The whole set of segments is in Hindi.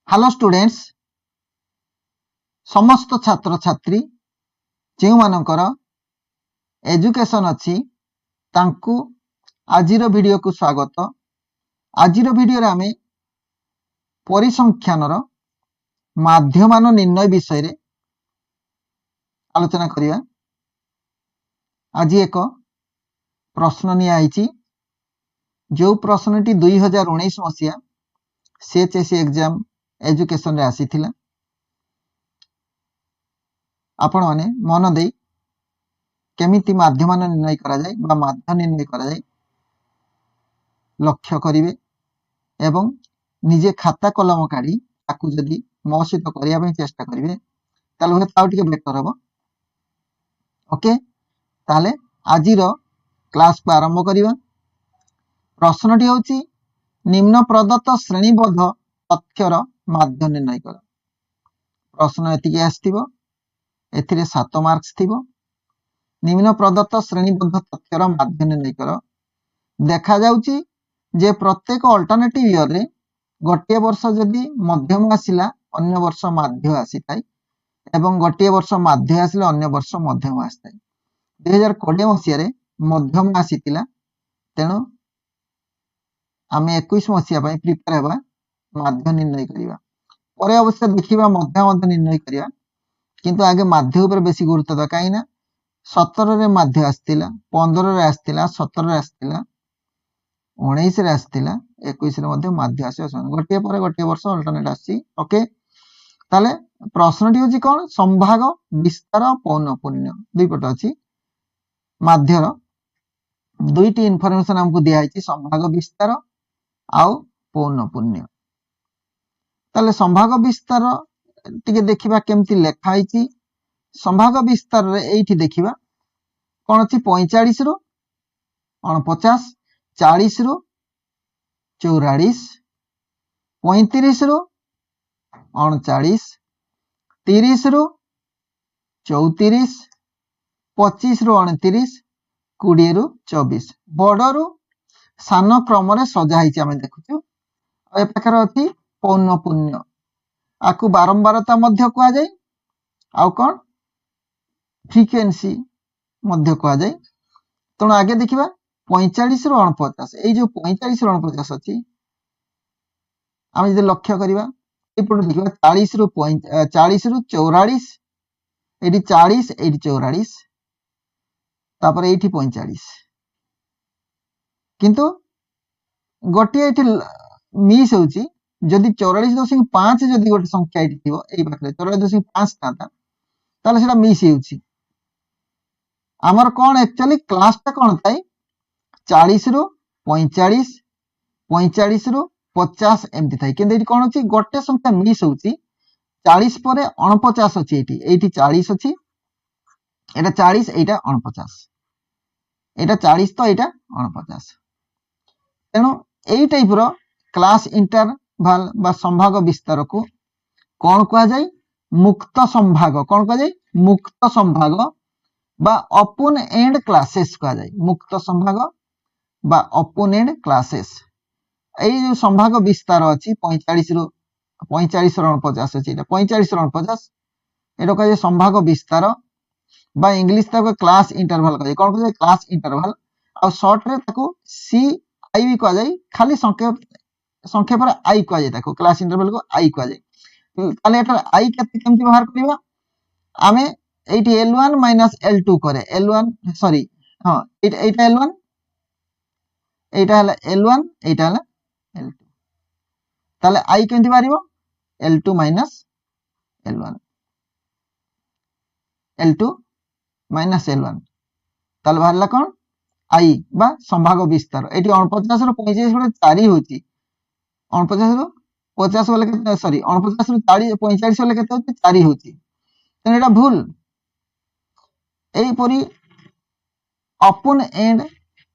हेलो स्टूडेंट्स समस्त छात्र छात्री जो मानकर एजुकेशन अच्छी तांकु आजिर वीडियो को स्वागत। आजिर वीडियो रे आमे परिसंख्यान माध्यमान निर्णय विषय रे आलोचना करिया। आज एक प्रश्न निया आइची जो प्रश्नटी 2019 मसिया सीएचएससी एग्जाम एजुकेशन रे आसीथिला। आपण माने मन दे केमिति माध्यमान निर्णय करा जाय बा माध्य निर्णय करा जाय लक्ष्य करिवे एवं निजे खाता कलम काढी ताकू जदी मो सहित करिया पय चेष्टा करिवे ताले होय ताउ टिके बेटर हबो। ओके ताले आजिर क्लास को आरंभ करिवा। प्रश्नटी होची निम्न प्रदत्त श्रेणीबद्ध तथ्यर माध्य निर्णय कर। प्रश्न एतिके आस्थिबो एथिरे 7 मार्क्स थिबो। निम्न प्रदत्त श्रेणीबद्ध तथ्यर माध्य निर्णय कर। देखा जाउची जे प्रत्येक अल्टरनेटिव ईयर रे गोटे वर्ष जदी मध्यम आसिला अन्य वर्ष माध्य आसीताय एवं गोटे वर्ष माध्य आसिला अन्य वर्ष मध्यम आसीताय। 2020 मसिया रे मध्यम आसीतिला तेणु आमे 21 मसिया पय प्रिपेयर हेबा माध्य निर्णय करिवा। परे अवश्य देखिबा मध्य निर्णय करिवा किंतु आगे माध्य ऊपर बेसी गुरुत्व द काईना 17 रे माध्य आस्तिला 15 रे आस्तिला 17 रे आस्तिला 19 रे आस्तिला 21 रे मध्ये माध्य आसे गोटे परे गोटे वर्ष अल्टरनेट आसी। ओके ताले प्रश्नटी होची कोन संभाग विस्तार पौनःपुन्य दुई पट अछि माध्यर दुईटी इनफॉरमेशन हमकु दिया आइछि संभाग विस्तार आउ पौनःपुन्य। ताले संभाग विस्तार टिके देखिबा केमति लेखा आइछि। संभाग विस्तार रे एठी देखिबा कोन अछि 45 रु 49 40 रु 44 35 रु 39 30 रु 34 25 रु 29 20 रु 24 बडरु सान क्रम रे सजा हिची आमे देखुछु। ए प्रकार अछि पौनःपुन्य आकु बारंबारता मध्य कुआ जाय आउ कोन फ्रीक्वेंसी मध्य कुआ जाय। तण आगे देखिबा 45 रु 49 ए जो 45 रु 49 अछि आमे जे लक्ष्य करिबा एपट देखिबा 40 रु 44 एठी 40 एठी 44 तापर एठी 45 किंतु गोटे एठी मिस होची जदि 44.5 जदि गोटे संख्या एठी थिबो एई पाखरे 44.5 ताता ताले सेटा मिस होची। हमर कोन एक्चुअली क्लास ता कोन थाई 40 रु 45 45 रु 50 एमति थाई किंतु एठी कोन होची गोटे संख्या मिस होची 40 परे 49 अछि एठी 40 अछि एटा 40 एटा 49 एटा 40 तो एटा 49 तेणु एई टाइप रो क्लास इंटरवल बा संभाग विस्तार को कोन कुआ जाय मुक्त संभाग कोन कुआ जाय मुक्त संभाग बा ओपन एंड क्लासेस कुआ जाय मुक्त संभाग बा ओपन एंड क्लासेस। एई जो संभाग विस्तार अछि 45 रु 49 अछि एटा 45 रु 49 एटा कुआ जाय संभाग विस्तार बा इंग्लिश ताको क्लास इंटरवल कुआ जाय कोन कुआ जाय क्लास इंटरवल आ शॉर्ट रे ताको सी आई भी कुआ जाय खाली संक्षेप रे आई कुआ जाय ताको क्लास इंटरवल को आई कुआ जाय। ताले एटा आई केते केमति व्यवहार करिवा आमे एठी L1 - L2 करे L1 सॉरी हां एटा L1 एटा हला L1 एटा हला L2 ताले आई केमति बारिबो L2 - L1 L2 - L1 ताले बाहरला कोन आई बा संभाग विस्तार एठी 49 रु 25 गुणे 4 होची 49 रु 50 वाले के सॉरी 49 रु 40 45 वाले केते होची 4 होची तेन एटा भूल। एई परी ओपन एंड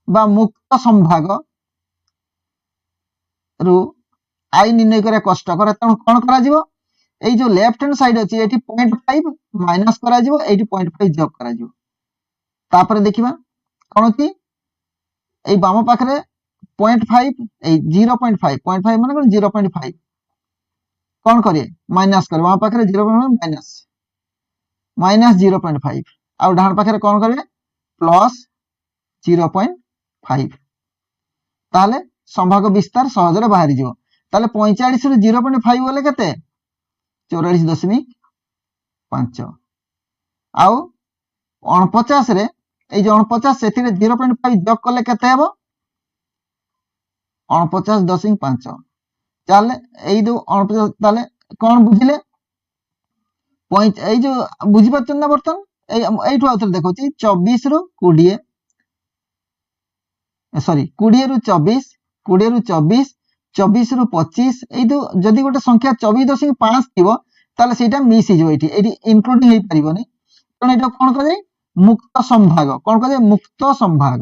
बा मुक्त संभाग रु आई निर्णय करे कष्ट करे तण कोन करा जिवो एई जो लेफ्ट हैंड साइड अछि एठी 0.5 माइनस करा जिवो एठी 0.5 जोग करा जिवो तापर देखिबा कोन होची एई बाम पाखरे 0.5 एई 0.5 0.5 माने कोन 0.5 कौन करिए माइनस कर वहां पाखे 0.5 माइनस 0.5 आउ डाण पाखे कौन करिए प्लस 0.5 ताले संभाग विस्तार सहजरे बाहरी जिवो ताले 45 रु 0.5 बोले केते 44.5 आउ 49 रे এই যে 49 সেথিরে 0.5 যোগ করলে কেতে হবে 49.5 তাহলে এই দু 49 তাহলে কোন বুঝিলে এই যে বুঝি পাচ্ছেন না বর্তমান এইটু আউথরে দেখছি 24 রু 20 সরি 20 রু 24 20 রু 24 24 রু 25 এই দু যদি গোটে সংখ্যা 24.5 থিবো তাহলে সেটা মিস হই যাবে এটি ইনক্লুডিং হই পারিবনি কারণ এটা কোন কয় मुक्त संभाग कौन कहे मुक्त संभाग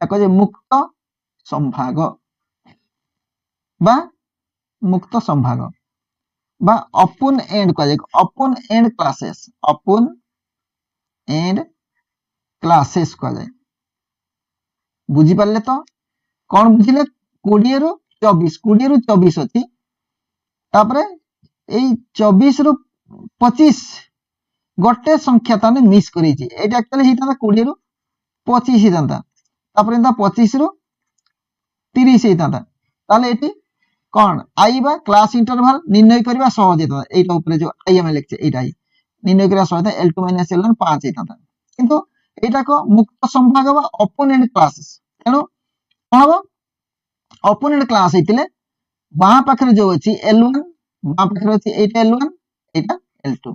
कहे मुक्त संभाग बा मुक्त संभाग बा ओपन एंड कहे ओपन एंड क्लासेस कहे बुझी पारे तो कौन बुझिले 20 रु 24 अच्छी तापरे 24 रु 25 गोटे संख्या ताने मिस करेछि एटा एक्चुअली हिता 20 रु 25 हिता तापर इंदा 25 रु 30 हिता ताले एटी कोन आई बा क्लास इंटरवल निर्णय करबा सहज हिता एटा ऊपर जो आई हम लिखछे एटा आई निर्णय करबा सहज L2 - L1 5 हिता किंतु एटा को मुक्त संभाग बा ओपन एंड क्लासेस तेनो कोन हो ओपन एंड क्लास हितले बाह पाखरे जो अछि L1 बाह पाखरे अछि एटा L1 एटा L2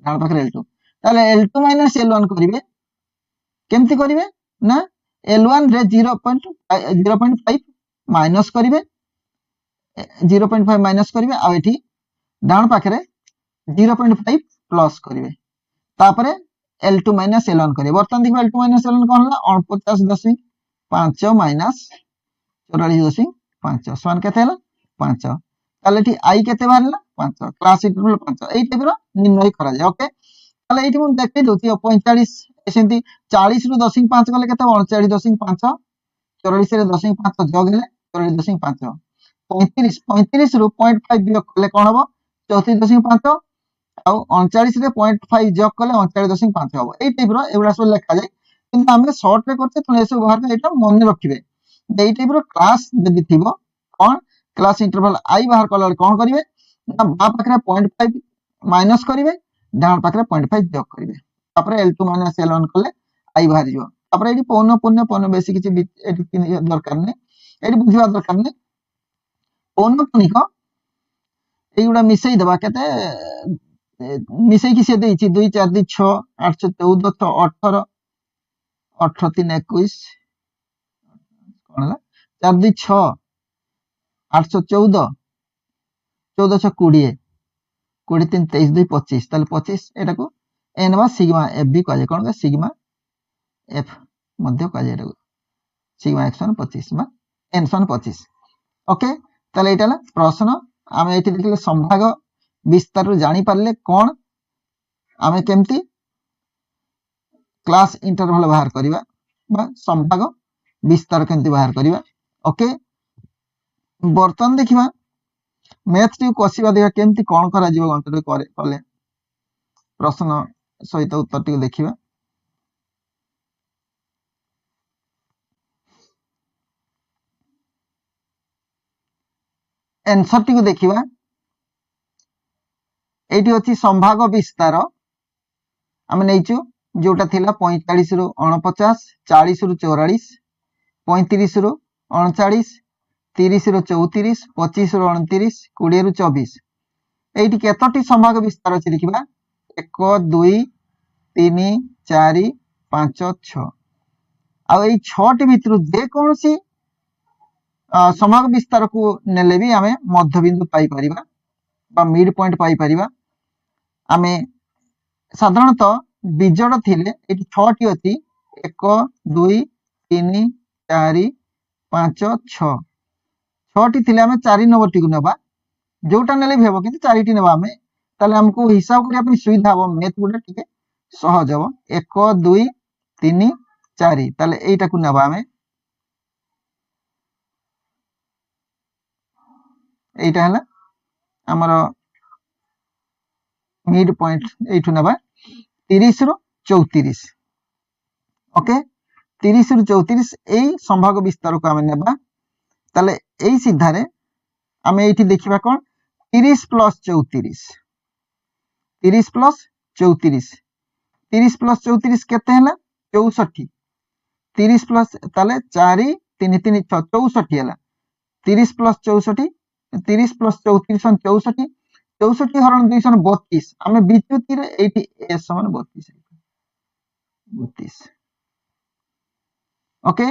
डाण पाखरे L2 ताले L2 - L1 करिवे केमति करिवे ना L1 रे 0.5 माइनस करिवे 0.5 माइनस करिवे आ एठी डाण पाखरे 0.5 प्लस करिवे तापरे L2 - L1 करिवे बर्तन देखो L2 - L1 कोन होला 49.5 माइनस 44.5 समान केते होला 5 ताले एठी आई केते बारला 5 क्लास इंटरवल 5 एई टाइप रो निर्णय करा जाय ओके ताले एठी हम देखै दोती 45 एसेंती 40 रु 10.5 गले केते 39.5 44 रे 10.5 जोग हेले 44.5 35 रु 0.5 वियोग कले कोन हबो 34.5 आ 39 रे 0.5 जोग कले 39.5 हबो एई टाइप रो एबडा सब लिखा जाय किंतु हम शॉर्ट रे करते तो एसो बाहर के एटा मन रखिबे एई टाइप रो क्लास जदी थिबो कोन क्लास इंटरवल आई बाहर कला कोन करिवे ना बा पाखरे 0.5 माइनस करिवे डाण पाखरे 0.5 जोग करिवे तापर L2 - L1 कले आई बाहर जिवो तापर एडी पौन बेसी किछि एडी दरकार नै एडी बुझिबा दरकार नै पौनपुनिक एगुडा मिसई देबा केते मिसई कि से देछि 2 4 2 6 8 14 6 18 18 3 21 कोन होला 4 2 6 814 14 6 20 20 3 23 2 25 ताले 25 एटा को एन बा सिग्मा एफ भी कह जाय कोन का सिग्मा एफ मध्य कह जाय एटा सिग्मा x1 25 बा n1 25 ओके ताले एटा प्रश्न आमे एठी देखले संभाग विस्तार रु जानि पारले कोन आमे केमती क्लास इंटरवल बाहर करिवा बा संभाग विस्तार केमती बाहर करिवा ओके बर्तन देखिबा मैथ टी कसिबा देखा केमती कोन करा जीव गंतरे कले प्रश्न सहित उत्तर टी देखिबा आंसर टी देखिबा एटी अछि संभाग विस्तार आमे नैचु जोटा थिला 45 रु 49 40 रु 44 35 रु 39 30 रु 34 25 रु 29 20 रु 24 एटी केतोटी संभाग विस्तार अछि देखिबा 1 2 3 4 5 6 आ एई 6 टी भितरु जे कोनसी संभाग विस्तार को नेले भी आमे मध्य बिंदु पाई परिबा बा मिड पॉइंट पाई परिबा आमे साधारणतः बिजोड़ थिले एटी 6 टी अछि 1 2 3 4 5 6 6 टी थिले आमे 4 नंबर टी को नेबा जोटा नेले भी हेबो किंतु 4 टी नेबा आमे ताले हमको हिसाब करिया पे सुविधा हो मैथ गुडा टिके सहज हो 1 2 3 4 ताले एटा को नेबा आमे एटा हला आमर मिड पॉइंट एठू नबा 30 रु 34 ओके 30 रु 34 एई संभाग विस्तार को आमे नेबा ताले एई सिद्धारे आमे एठी देखिबा कोन 30 प्लस 34 30 प्लस 34 30 प्लस 34 केते हैला 64 30 प्लस ताले 4 3 3 6 64 हैला 30 प्लस 64 30 प्लस 34 सन 64 64 हरण 2 सन 32 आमे विच्युति रे एठी s समान 32 32 ओके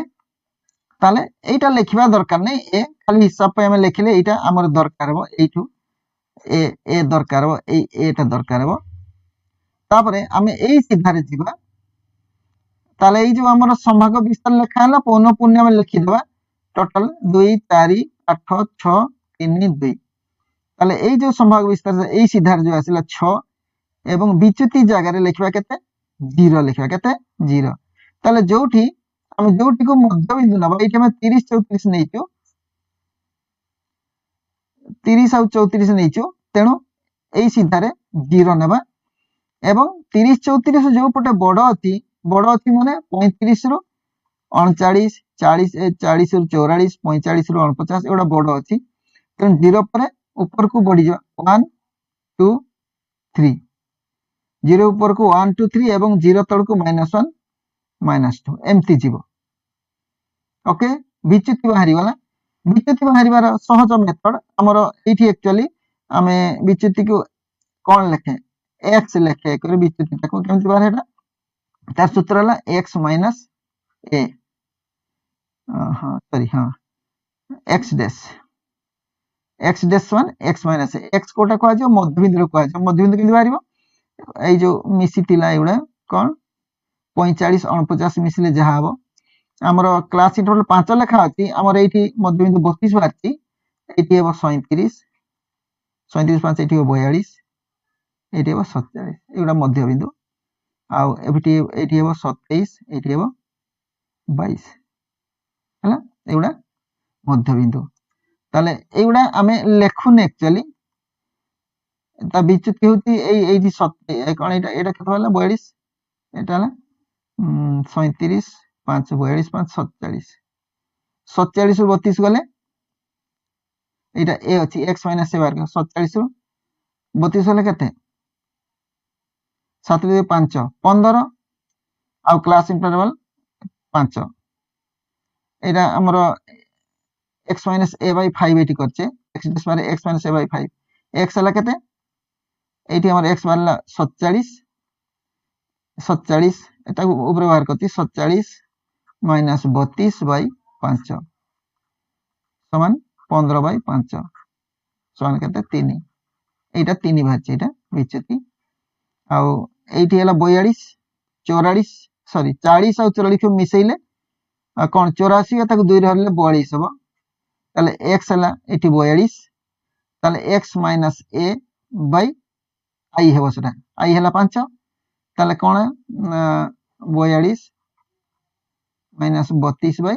ताले एटा लिखिबा दरकार नै ए खाली हिसाब पे हमें लिखले एटा हमर दरकार हो एठू ए दरकार हो एटा दरकार हो तापरे हमें एई सिद्धारे जिबा ताले एई जो हमर संभाग विस्तार लिखा हला पौन पुण्य में लिखि देबा टोटल 2 4 8 6 3 2 ताले एई जो संभाग विस्तार एई सिद्धार जो आसिला 6 एवं विच्युति जगह रे लिखिबा केते 0 लिखिबा केते 0 ताले जोठी हम जोठी को मध्य बिंदु नबा एठी हम 30 34 नेइचो 30 और 34 नेइचो तेणु एई सिद्धारे 0 नबा एवं 30 34 जो पटे बड़ अछि माने 35 रु 39 40 40 रु 44 45 रु 49 एडा बड़ अछि तेणु 0 पर ऊपर को बढ़ी जा 1 2 3 0 ऊपर को 1 2 3 एवं 0 तळ को -1 -2 एमती जीवो ओके विच्युति बाहरी वाला विच्युति बाहरीबार सहज मेथड हमर एठी एक्चुअली हमें विच्युति को कोन लिखे x लिखे कर विच्युति को केमति बाहर हेटा तार सूत्र हला x माइनस a हां सॉरी हां x dash one x minus a x कोटा को आजो मध्य बिंदु को आजो मध्य बिंदु केमति बाहरिबो ए जो मिसी तिला एउडा कोन 45 49 मिसले जहा हबो हमर क्लास इंटरवल 5 लेखा अछि हमर एठी मध्य बिंदु 32 बारती एठी हेबो 37 37 5 एठी हेबो 42 एठी हेबो 47 एउडा मध्य बिंदु आ एठी हेबो 27 एठी हेबो 22 हला एउडा मध्य बिंदु ताले एउडा हमें लेखुन एक्चुअली ता विच्युति होती एठी 7 कोन एटा केतो हला 42 एटा हला 37 5 42 5 47 47 रु 32 गले एटा ए अछि x माइनस a वर्ग 47 रु 32 गले केते 7 रे 5 15 आ क्लास इंटरवल 5 एटा हमरो x माइनस a बाय 5 एटी करछे x डैश बारे x minus a by 5 x हला केते एटी हमर x बारला 47 47 एटा ऊपर बाहर करती 47 माइनस 32 बाय 5 समान 15 बाय 5 समान केते 3 एटा 3 भाज एटा विच्युति आ एठी हला 42 44 सॉरी 40 और 44 को मिसेइले कोन 84 ताको 2 रे हरले 42 हबो ताले x हला एठी 42 ताले x minus a by i हेबो सेटा i हला 5 ताले कोन 42 माइनस 32 बाय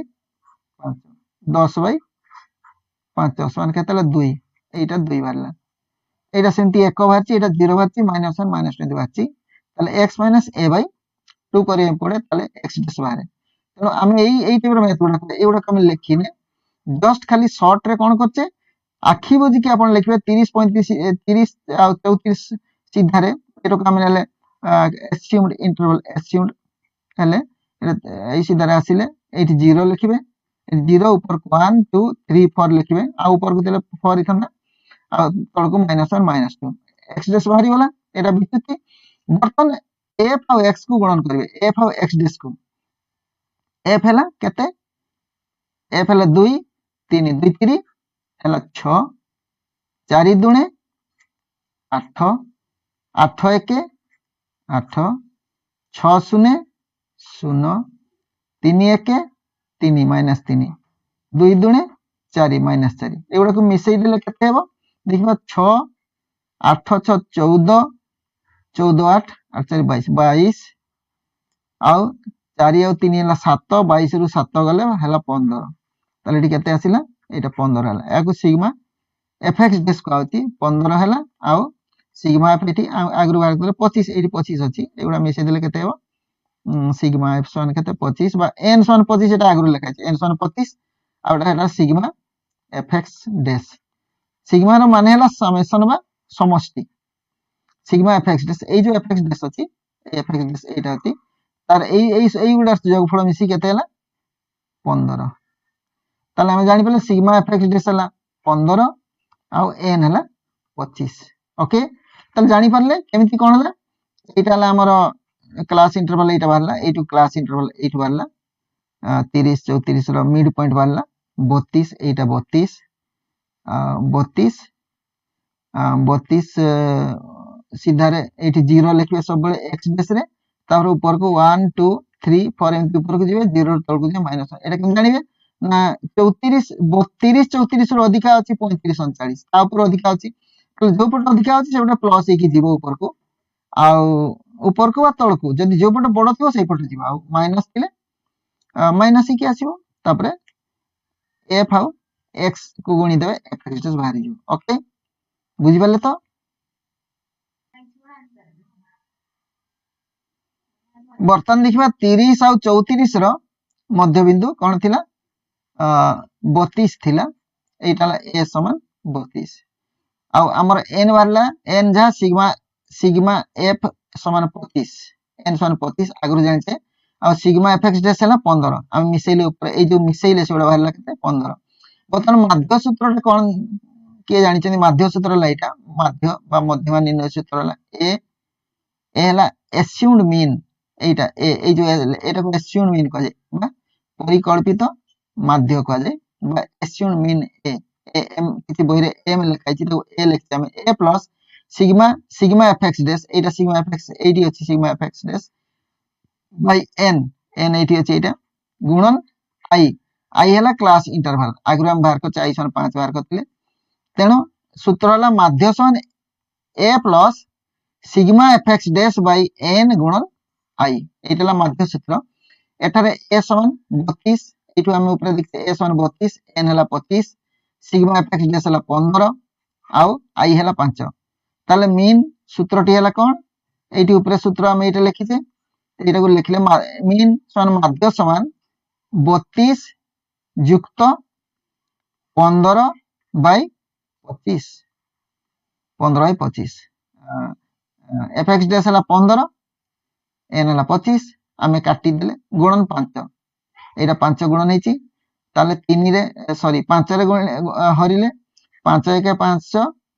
5 10 बाय 5 समान केतला 2 एटा 2 बारला एटा सेमती 1 बारची एटा 0 बारची -1 -2 बारची ताले x माइनस a बाय 2 करे पड़े ताले x डैश बारे तो हम एई टाइप रो मेथड एउडा हम लिखिने जस्ट खाली शॉर्ट रे कोन करचे आखी बुझी के आपण लिखबे 30 35 30 आ 34 सीधारे एरो काम नेले assumed interval assumed हेले एई सीधारे आसीले एठी 0 लिखिबे 0 ऊपर 1 2 3 4 लिखिबे आ ऊपर को देले 4 इथना आ तळ को -1 -2 x डैश बाहरी वाला एटा विच्युति बर्तन f और x को गुणन करिवे f और x डैश को f हला केते f हला 2 3 2 3 हला 6 4 दुणे 8 8 1 8 6 0 0 3 1 3 माइनस 3 2 दुणे 4 माइनस 4 एगुडा को मिसई देले केते हेबो देखिबा 6 8 6 14 14 8 8 4 22 22 आउ 4 आउ 3 हला 7 22 रु 7 गले हला 15 ताले एठी केते आसिला एटा 15 हला या को सिग्मा एफएक्स डेस को आउती 15 हैला आउ सिग्मा एफ एठी आगु बाहर करले 25 एठी 25 अछि एगुडा मिसे देले केते हेबो सिग्मा एफ सन केते 25 बा एन सन 25 एटा आगु लिखा अछि एन सन 25 आउडा हैला सिग्मा एफएक्स डेस सिग्मा रो माने हैला समेशन बा समष्टि सिग्मा एफएक्स डेस ए जो एफएक्स डेस अछि एफएक्स डेस एटा अछि तार एई गुडा जोगफल मिसी केते हैला 15 ताले हम जानि पले सिग्मा एफएक्स डेस हैला 15 आउ एन हैला 25 ओके ताले जानि परले केमिति कोन हैला एटा हैला हमर क्लास इंटरवल एटा बारला एटू क्लास इंटरवल एटू बारला 30 34 रो मिड पॉइंट बारला 32 एटा 32 32 32 सीधा रे एठी 0 लिखबे सब बेले x बेस रे तापर ऊपर को 1 2 3 4 एमती ऊपर को जिवे 0 तळ को जिवे माइनस एटा केम जानिबे ना 34 32 34 रो अधिका अछि 35 39 ता ऊपर अधिका अछि तो जो पट अधिका अछि सेटा प्लस हे की जीवो ऊपर को आ ऊपर को तळ को जदी जो पट बड़ थिबो सेई पट जीवा आ माइनस थिले माइनस ही की आसीबो तापर f हाउ x को गुणी देबे f x बाहर जीवो ओके बुझि परले तो बर्तन देखिबा 30 आउ 34 रो मध्य बिंदु कोन थिला 32 थिला एटा a समान 32 आउ हमर n वाला n जा सिग्मा f समान 25 n समान 25 आगु जानिछे आ सिग्मा fx डेस हैला 15 हम मिसेले ऊपर ए जो मिसेले सेडा बाहरला केते 15 बर्तन माध्य सूत्र कोन के जानिछे माध्य सूत्र लाइटा माध्य बा मध्यमा निर्णय सूत्र ला ए हैला एस्यूम्ड मीन एटा ए जो एटा को एस्यूम्ड मीन कह जाय बा परिकल्पित माध्य कह जाय बा एस्यूम्ड मीन ए एम किछि बहिरे एम लिखाइ छि तो ए लिखते हम ए प्लस सिग्मा एफएक्स डेस एटा सिग्मा एफएक्स एटी अछि सिग्मा एफएक्स डेस बाय एन एटी अछि एटा गुणन आई हैला क्लास इंटरवल आगु हम बाहर को 4 सन 5 बाहर करथिले तेनो सूत्र हला माध्य सन ए प्लस सिग्मा एफएक्स डेस बाय एन गुणन आई एटाला माध्य सूत्र एटारे ए समान 32 एटु हम ऊपर देखते ए समान 32 एन हला 25 सिग्मा एफएक्स डेस हला 15 आउ आई हला 5 ताले मीन सूत्रटी हला कोन एटी ऊपर सूत्र हम एटा लिखिते एटा को लिखले मीन समान माध्य समान 32 युक्त 15 बाय 25 15 बाय 25 एफएक्स डेस हला 15 एन हला 25 आमे काटी देले गुणन 5 एटा 5 गुणन हेची ताले 3 रे सॉरी 5 रे हरिले 5 1 5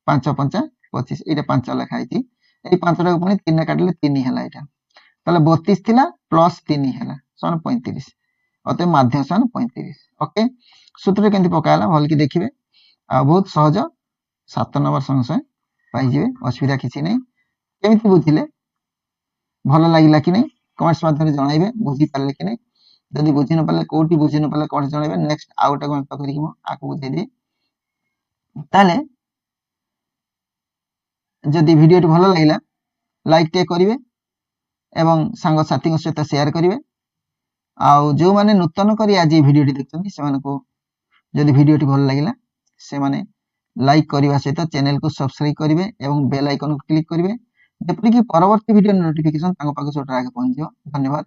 5 5 25 एटा 5 लिखा हेची ए 5 रे पुनी 3 रे काटले 3 हला एटा ताले 32 थिला प्लस 3 हला सन 35 अते माध्य सन 35 ओके सूत्र केंति पकाला भल की देखिबे आ बहुत सहज 7 नंबर संशय पाई जिवे असुविधा किछि नै केमिति बुझिले भलो लागिला कि नै कमेंट्स माध्यम रे जणाइबे बुझि पाले कि नै जदि बुझि न पाले कोठी बुझि न पाले कोन जणाइबे नेक्स्ट आउट को तो करिकि म आकु बुझे दे ताले जदि वीडियो टी भलो लागिला लाइक टे करिवे एवं संग साथी सहित शेयर करिवे आ जो माने नूतन करी आज वीडियो टी देखछन्ती से माने को जदि वीडियो टी भलो लागिला से माने लाइक करबा सहित चैनल को सब्सक्राइब करिवे एवं बेल आइकन को क्लिक करिवे जेपरि कि परवर्ती वीडियो नोटिफिकेशन तांको पाके सोटा आगे पहुंच जियो धन्यवाद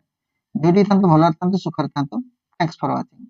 वीडियो थांतो भलो थांतो सुखर थांतो थैंक्स फॉर वाचिंग।